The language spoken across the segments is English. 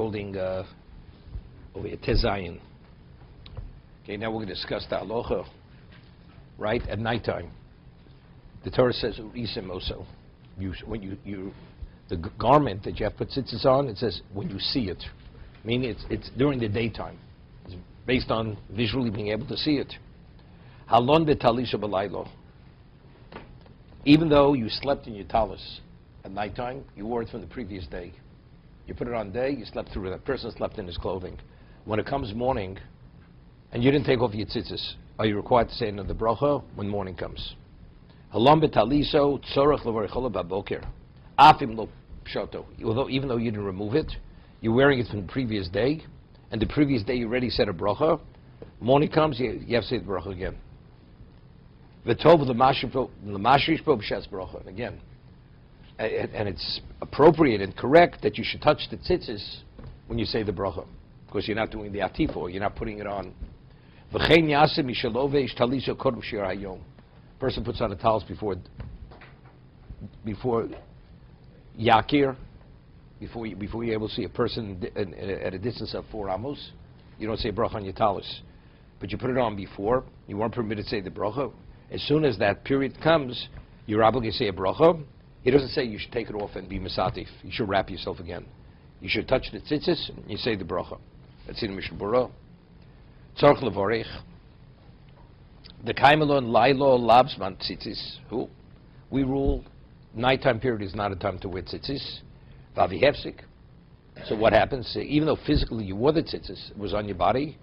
holding over here, Tezayin. Okay, now we're going to discuss the halacha, right, at nighttime. The Torah says, Isim also. The garment that you have put tzitzis on, it says, when you see it. Meaning it's during the daytime. It's based on visually being able to see it. Halon betalisha b'laylo. Even though you slept in your talis at nighttime, you wore it from the previous day. You put it on day, you slept through it. That person slept in his clothing. When it comes morning, and you didn't take off your tzitzis, are you required to say another bracha when morning comes? Halom betaliso tzorach levarichollah baboker. Afim lo pshoto. Even though you didn't remove it, you're wearing it from the previous day, and the previous day you already said a bracha. Morning comes, you have to say the bracha again. V'tov l'mashrish bo b'shes bracha. Again, and it's appropriate and correct that you should touch the tzitzis when you say the bracha, because you're not doing the atifo, you're not putting it on. V'chein yaseh mishaloveish taliso kodem shir hayom. Person puts on a talis before yakir, before you're able to see a person at a distance of 4 amos. You don't say bracha on your talis, but you put it on before. You weren't permitted to say the bracha. As soon as that period comes, you're obligated to say a bracha. He doesn't say you should take it off and be mesatif. You should wrap yourself again. You should touch the tzitzis and you say the bracha. That's in Mishna Berura. Tzarch levarech. The kaimelon lailo labsman tzitzis. Who? We rule nighttime period is not a time to wear tzitzis. Vavi hefsik. So what happens? Even though physically you wore the tzitzis, it was on your body,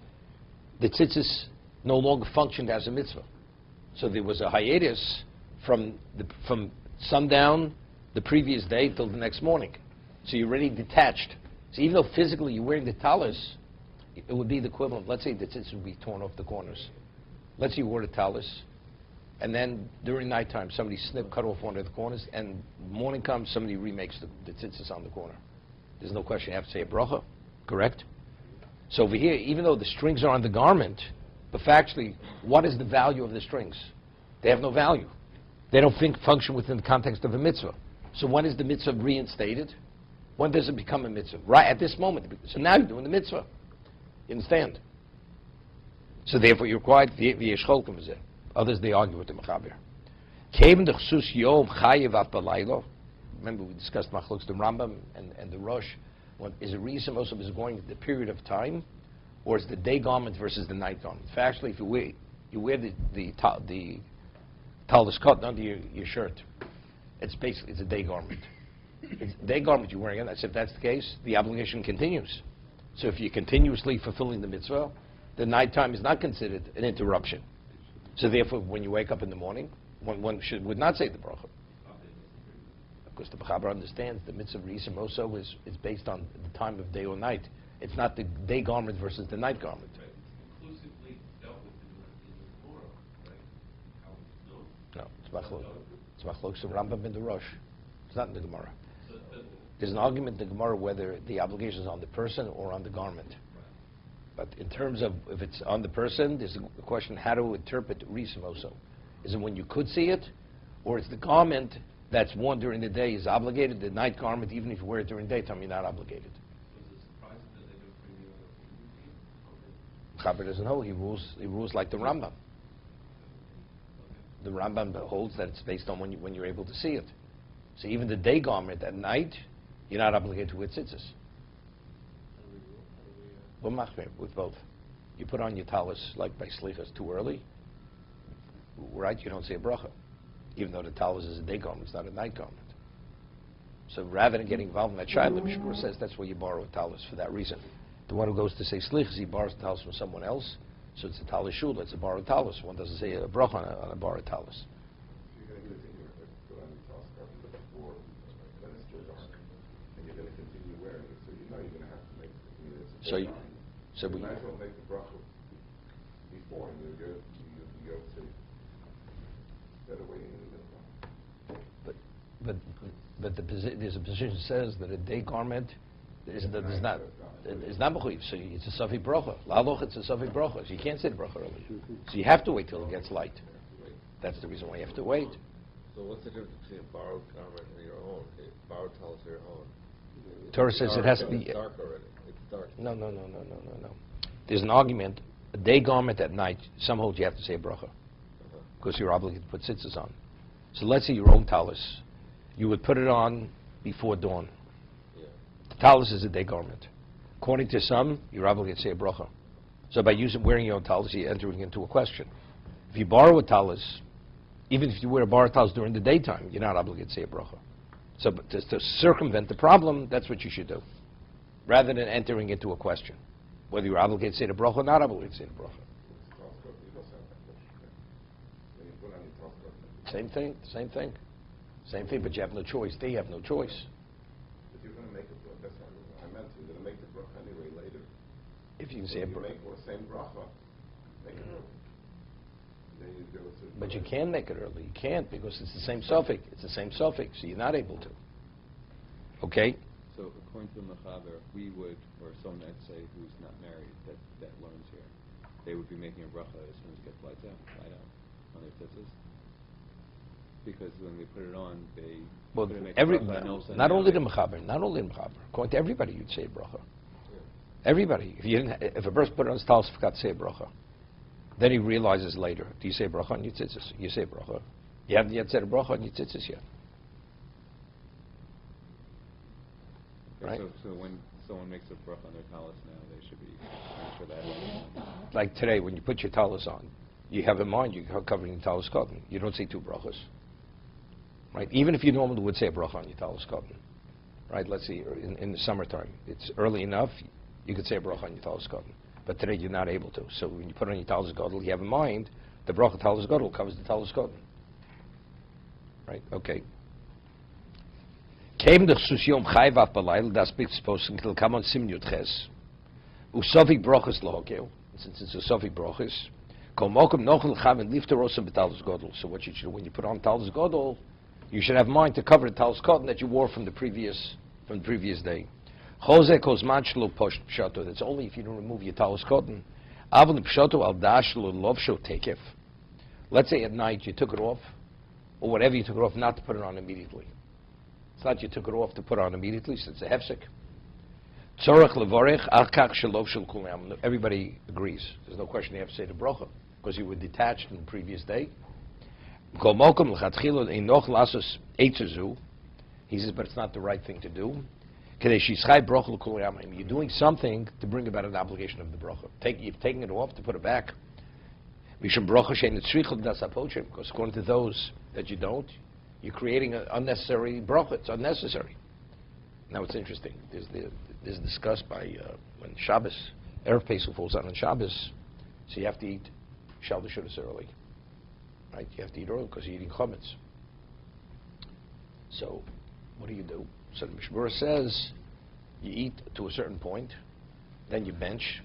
the tzitzis no longer functioned as a mitzvah. So there was a hiatus from sundown the previous day till the next morning. So you're already detached. So even though physically you're wearing the talis, it would be the equivalent. Let's say the tzitzis would be torn off the corners. Let's say you wore the talis, and then during nighttime somebody cut off one of the corners, and morning comes, somebody remakes the tzitzis on the corner. There's no question you have to say a bracha, correct? So over here, even though the strings are on the garment, but factually, what is the value of the strings? They have no value. They don't function within the context of a mitzvah. So when is the mitzvah reinstated? When does it become a mitzvah? Right at this moment. So now you're doing the mitzvah. You understand? So therefore you're required, others they argue with the Mechaber. Remember we discussed Machlokes the Rambam and the Rosh. Is the reason most of it is going the period of time, or is the day garment versus the night garment? Factually, if you wear the talis cut under your shirt, it's a day garment. It's a day garment you're wearing, and if that's the case, the obligation continues. So if you're continuously fulfilling the mitzvah, the nighttime is not considered an interruption. So therefore, when you wake up in the morning, one would not say the bracha. Because the Mechaber understands the mitzvah Re'isim also is based on the time of day or night. It's not the day garment versus the night garment. Right. It's inclusively dealt with in the Torah, right? No, it's Machlokes the Rambam in the Rosh. It's not in the Gemara. There's an argument in the Gemara whether the obligation is on the person or on the garment. But in terms of if it's on the person, there's a question how to interpret Re'isim also. Is it when you could see it, or is the garment that's worn during the day is obligated, the night garment, even if you wear it during daytime, you're not obligated? Was it surprising that they don't bring Chaber doesn't know. He rules like the Rambam. The Rambam holds that it's based on when you're able to see it. So even the day garment at night, you're not obligated to wear tzitzis. With both. You put on your talis like by slichas too early, right? You don't say a bracha, even though the talis is a day garment, it's not a night garment. So rather than getting involved in that shaila, Mishna Berura says that's where you borrow a talis for that reason. The one who goes to say slichas, he borrows the talis from someone else, so it's a talis shul, it's a borrowed talis. One doesn't say a bracha on a borrowed talis. So we might as well make the bracha before, and you go to better waiting in the middle. But there's a position that says that a day garment is not mechuyev. So it's a safi bracha. La'aloch it's a safi bracha. So you can't say the bracha early. So you have to wait till it gets light. That's the reason why you have to wait. So what's the difference between a borrowed garment and your own? A borrowed talis or your own? Torah says it has to be. Dark already. dark. No. There's an argument. A day garment at night, some hold you have to say a bracha because you're obligated to put tzitzis on. So let's say your own talus. You would put it on before dawn. Yeah. The talus is a day garment. According to some, you're obligated to say a bracha. So by wearing your own talus, you're entering into a question. If you borrow a talus, even if you wear a borrowed talus during the daytime, you're not obligated to say a bracha. So but to circumvent the problem, that's what you should do, rather than entering into a question. Whether you're obligated to say the bracha or not obligated to say the bracha. Same thing, but you have no choice. They have no choice. But you're going to make it, that's not what I meant. You're going to make the bracha anyway later. If you can So say a you bracha. make the same bracha, make it early. Then you go to. But you can make it early. You can't because it's the same suffix. It's the same suffix, so you're not able to. Okay? So according to the Mechaber, we would, or someone I'd say who's not married that learns here, they would be making a bracha as soon as it gets light out on their tzitzis. Because when they put it on, they Well, put it make a bracha and all of a sudden not they only the know Mechaber, according to everybody, you'd say a bracha. Everybody. If a person put it on his talus, forgot to say a bracha. Then he realizes later, do you say a bracha on your tzitzis? You say a bracha. You haven't yet said a bracha on your tzitzis yet. Right? So when someone makes a bracha on their talus now, they should be making sure that. Like today, when you put your talus on, you have in mind you're covering the talus cotton. You don't say two brachas. Right? Even if you normally would say a bracha on your talus cotton. Right? Let's see, in the summertime, it's early enough, you could say a bracha on your talus cotton. But today you're not able to. So when you put on your talus gadol, you have in mind the bracha talus gadol covers the talus cotton. Right? Okay. Came the Susyom Chayvav Balayl, das bit supposed to come on Sim Yud Ches. Usofik brochus lohokeu, since it's Usofik brochus. Komokum nochel chav and lifter also betalus gadol. So what you should, when you put on talus gadol, you should have mind to cover the talus cotton that you wore from the previous day. Chose kozman shlo posh pshato. That's only if you don't remove your talus cotton. Avon pshato al dash lo lovsho tekef. Let's say at night you took it off, or whatever you took it off, not to put it on immediately. It's not you took it off to put on immediately, so it's a hefsek. Tzorach levorech achach shalov shel kulam. Everybody agrees. There's no question you have to say the bracha because you were detached in the previous day. Kol mokum lechatchilo einoch lasos eitzezu. He says, but it's not the right thing to do. Kedei shischai bracha l'kulam. You're doing something to bring about an obligation of the bracha. You've taken it off to put it back. Mishum bracha shein tzrichel das apochim. Because according to those that you don't, you're creating an unnecessary bracha. It's unnecessary. Now it's interesting. There's discussed by when Shabbos, Erev Pesach falls out on Shabbos, so you have to eat Shalda Shudas early. Right? You have to eat early because you're eating chametz. So what do? So the Mishna Berura says you eat to a certain point, then you bench,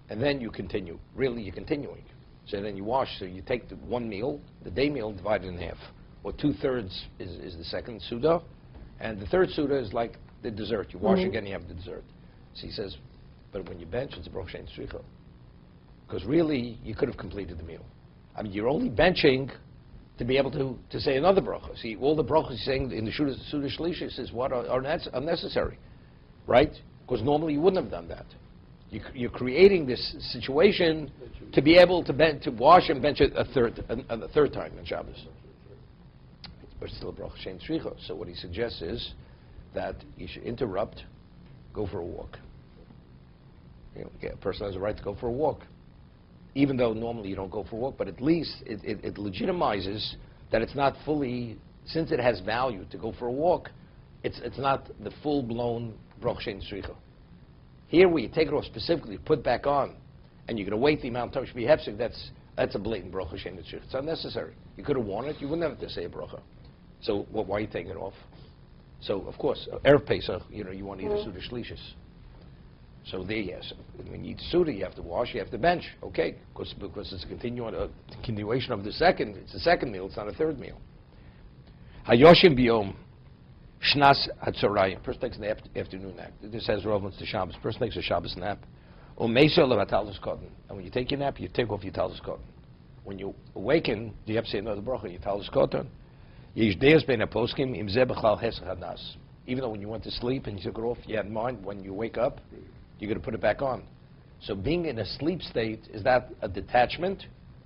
and then you continue. Really, you're continuing. So then you wash. So you take the one meal, the day meal, divide it in half. Or 2/3 is the second Suda, and the third Suda is like the dessert. You wash again, you have the dessert. So he says, but when you bench, it's a Baruch Shein Tzricha. Because really, you could have completed the meal. I mean, you're only benching to be able to say another bracha. See, all the brachas he's saying in the Suda Shlishi says what are unnecessary, right? Because normally you wouldn't have done that. You're creating this situation to be able to wash and bench it a third time on Shabbos. But still bracha shein tzricha. So what he suggests is that you should interrupt, go for a walk. A person has a right to go for a walk. Even though normally you don't go for a walk, but at least it legitimizes that it's not fully, since it has value to go for a walk, it's not the full-blown bracha shein tzricha. Here where you take it off specifically, put back on, and you're going to wait the amount of time to be hefsek, that's a blatant bracha shein tzricha. It's unnecessary. You could have worn it, you wouldn't have to say a bracha. So why are you taking it off? So of course, Erev Pesach, you want to eat a Suda Shlishis. So there, yes, when you eat Suda, you have to wash, you have to bench, okay? Because it's a continuation of the second. It's a second meal. It's not a third meal. Hayoshim biyom shnas hatzorayim. Person takes an afternoon nap. This has relevance to Shabbos. Person takes a Shabbos nap. Umeisel levatalus cotton. And when you take your nap, you take off your talus cotton. When you awaken, you have to say another bracha. Your talus cotton. Even Even though when you went to sleep and you took it off, you had in mind when you wake up, you're going to put it back on. So being in a sleep state, is that a detachment?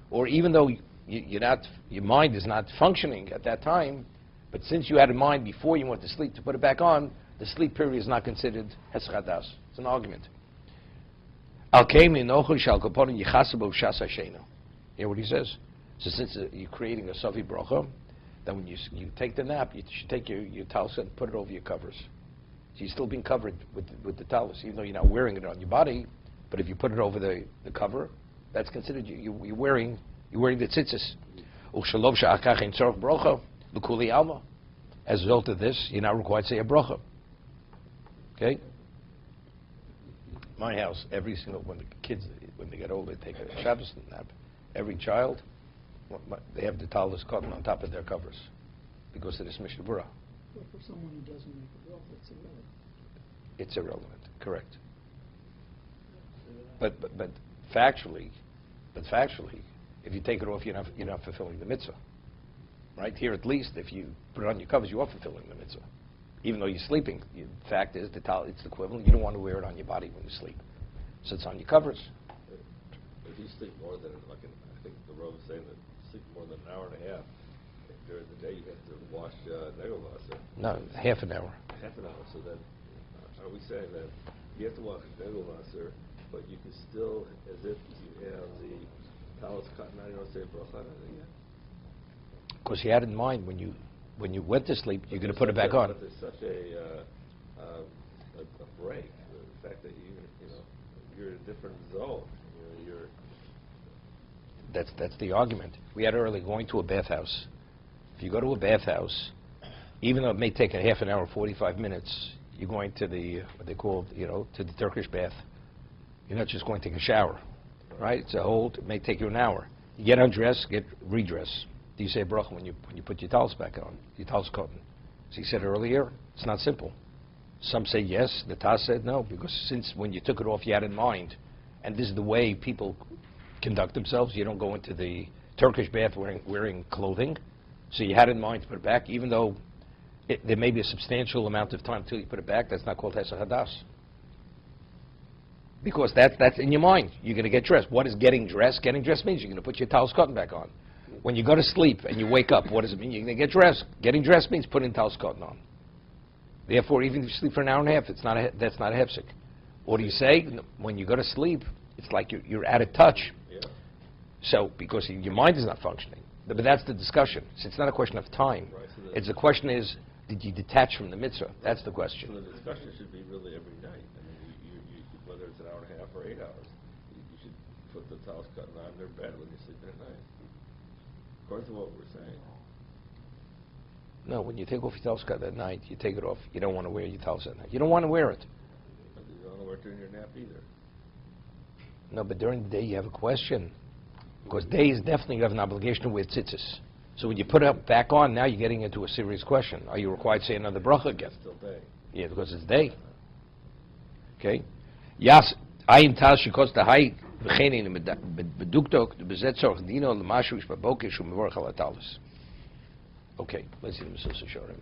Or even though you're not, your mind is not functioning at that time, but since you had in mind before you went to sleep to put it back on, the sleep period is not considered hesach hadas. It's an argument. Hear what he says? So since you're creating a savi bracha, then when you take the nap, you should take your talus and put it over your covers. So you're still being covered with the talus, even though you're not wearing it on your body. But if you put it over the cover, that's considered you're wearing the tzitzis. As a result of this, you're not required to say a bracha. Okay? My house, when the kids, when they get older, they take a Shabbos nap. Every child, they have the talus cotton on top of their covers because of this Mishna Berura. But for someone who doesn't make a bracha, it's irrelevant. It's irrelevant, correct. But factually, if you take it off, you're not fulfilling the mitzvah. Right? Here, at least, if you put it on your covers, you are fulfilling the mitzvah. Even though you're sleeping, the fact is, it's the equivalent. You don't want to wear it on your body when you sleep. So it's on your covers. If you sleep more than, I think the Rove is saying that sleep more than an hour and a half, during the day you have to wash Negelwasser. No, half an hour. Half an hour, so then, are we saying that you have to wash Negelwasser, but you can still, as if you have the talus cotton on, you don't say bracha on it again? Because you had in mind when you went to sleep, you're going to put it back on. But there's such a break, the fact that you're in a different zone. That's the argument. We had earlier going to a bathhouse. If you go to a bathhouse, even though it may take a half an hour, 45 minutes, you're going to what they call, to the Turkish bath. You're not just going to take a shower, right? It may take you an hour. You get undressed, get redressed. Do you say bracha when you put your towels back on, your towels cotton? As he said earlier, it's not simple. Some say yes, the Taz said no, because since when you took it off, you had in mind, and this is the way people conduct themselves. You don't go into the Turkish bath wearing clothing, so you had in mind to put it back, even though there may be a substantial amount of time until you put it back. That's not called hesach hadas, because that's in your mind. You're going to get dressed. What is getting dressed? Getting dressed means you're going to put your towels cotton back on. When you go to sleep and you wake up, what does it mean? You're going to get dressed. Getting dressed means putting towels cotton on. Therefore, even if you sleep for an hour and a half, that's not a hefsek. What do you say? When you go to sleep, it's like you're out of touch. Yeah. So, because your mind is not functioning. But that's the discussion. So it's not a question of time. Right, so It's the question is, did you detach from the mitzvah? That's the question. So the discussion should be really every night. I mean, you whether it's an hour and a half or 8 hours, you should put the towels cotton on their bed when you're sleeping at night. According to what we're saying. No, when you take off your towels cotton at night, you take it off. You don't want to wear your towels at night. You don't want to wear it. But you don't want to wear it during your nap either. No, but during the day you have a question. Because days definitely you have an obligation to wear tzitzis. So when you put it back on, now you're getting into a serious question. Are you required to say another bracha again? It's still day. Yeah, because it's day. Okay? Yas, ayin tal shikos tahai v'chenin beduktok bezet tzorch dino l'mashu ish baboker shu mevorach al atalis. Okay, let's see the Mesilas Yesharim.